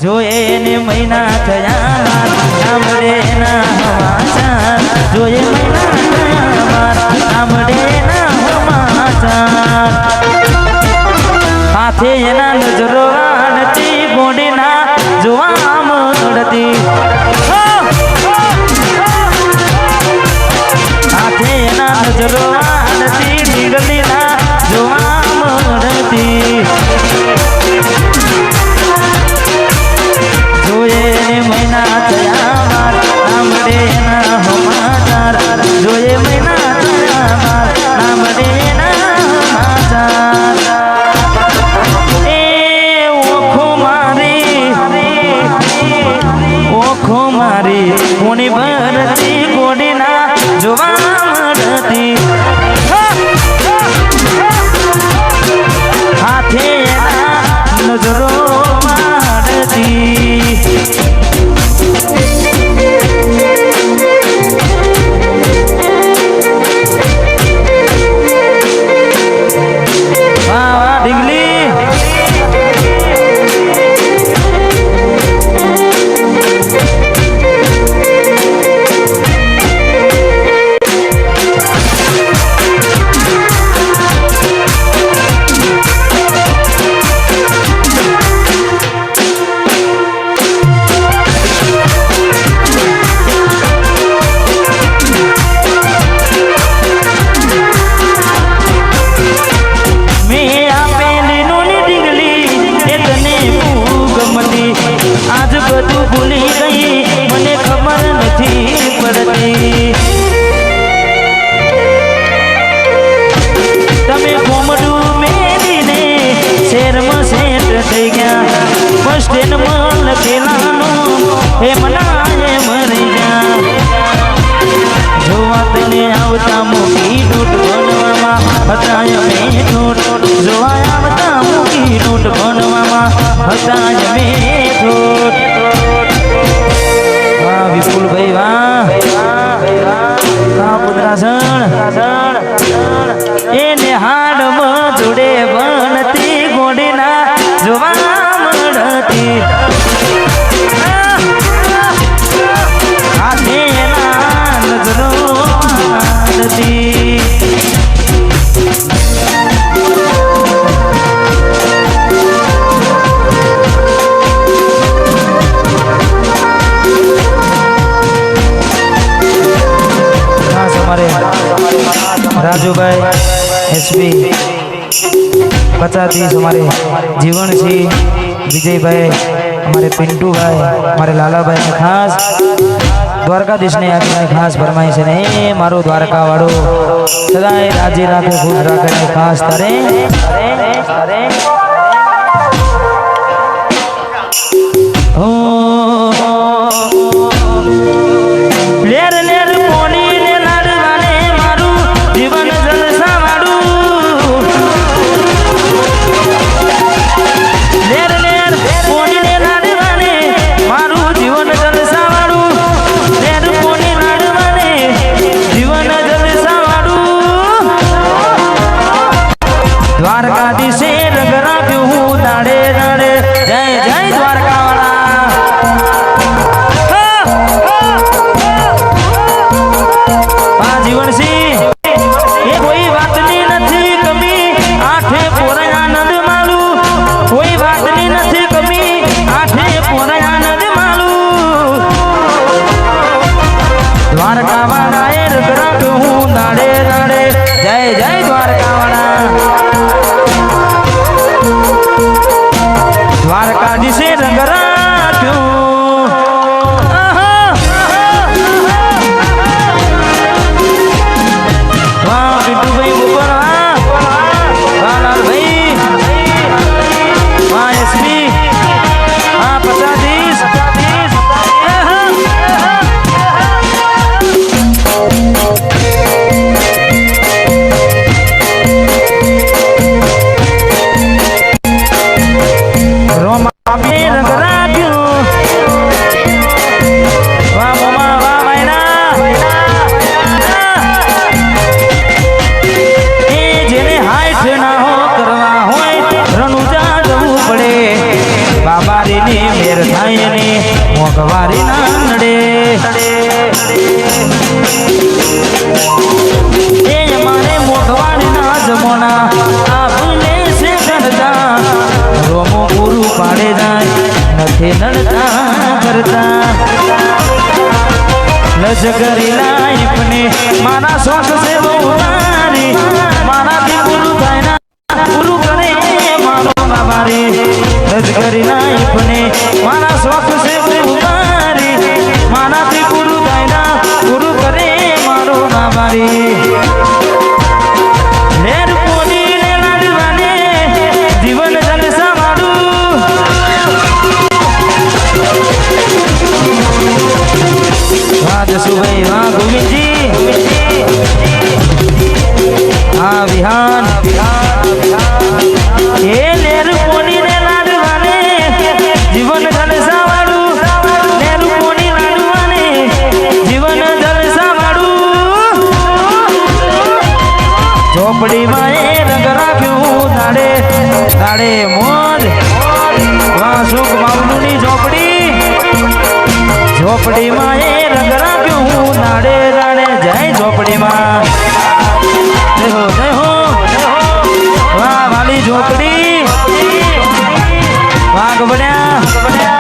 જોયે ને મહિના થયા સાંભળે ના સમાચાર જોયે મહિના થયા સાંભળે ના સમાચાર હાથે એના નજરો આડતી ગોડીના જોવા મળતી હાથે એના નજરો આડતી ડીગલીના જોવા મળતી જોયે ને મહિના થયા સાંભળે ના સમાચાર જોયે મહિના થયા સાંભળે ના સમાચાર કોની ભરતી ગોડીના જોવા મળતી હાથે એના નજરો મારતી વાહ વાહ ઢીંગલી આજ બધું ભૂલી ગઈ મને ખબર નથી પડતી તમે ગોમડું મેલીને શેરમાં સેટ થઈ ગયા બસ સ્ટેન્ડમાં લખેલાનું એ મનાએ મરી ગયા જોવા તને આવતા મૂકી નોટ બનવામાં હતા અમે ઠોઠ જોવા આવતા મૂકી નોટ બનવામાં હતા અમે વાહ વિપુલભાઈ વાહ પુત્રાસણ એને હાડમાં જોડે બનતી ગોડીના જોવા મળતી હાથે એના નજરો મારતી राजूभाई एसपी 50-30 हमारे जीवन सिंह विजय भाई हमारे पिंटू भाई हमारे लाला भाई ने खास द्वारकाधीश ने आपने खास फरमाई से नहीं मारो द्वारका वाड़ो सदाए राजी राखे खुश राखे खास तारे ओ लेर लेर पोनी ने लाडवाने मारू जीवन जलसा वाडू लेर लेर पोनी ने लाडवाने मारू जीवन जलसा वाडू लेर पोनी लाडवाने जीवन जलसा वाडू द्वारकाधीशे रगरा हूँ दाड़े दाड़े जय जय द्वारका वाला जीवन सिंह ये कोई बात नहीं नथी कमी आठे पोरे आनंद मालू कोई बात नहीं नथी कमी आठे पोरे आनंद मालू द्वारका वाला ए रगरा हूँ दाड़े दाड़े जय जय द्वारका वाला द्वारकाधीश से रगरा बाबा रे મેર થાય ને મોંઘવારી ના નડે એ મારે મોંઘવારી ના જમોના આપને છે કરતા રોમો પૂરું પાડે જાય નથી નડતા કરતા લશ્કરી લાઈફને મારા શોખ છે બહુ મારી મારાથી પૂરું થાય ના પૂરું કરે મારો ના મારી લશ્કરી લાઈફને મારા શોખ છે બહુ મારી મારાથી પૂરું થાય ના પૂરું કરે મારો ના મારી લેર પોલીને લાડવાને જીવન જલસા મારું વાહ જસુભાઈ વાહ ગોવિંદજી હા વિહાન એ લેર પોલીને લાડવાને જીવન જલસા વાળું લેર પોલી લાડવાને જીવન જલસા વાળું ઝોપડીમાં એ રંગ રાખ્યું દાડે દાડે મોજ વાહ સુખ માવલુની ઝોપડીમાં એ રંગ રાખ્યું દાડે દાડે જય ઝોપડીમાં જય હો વાહ વાલી ઝોપડી વાઘ બન્યા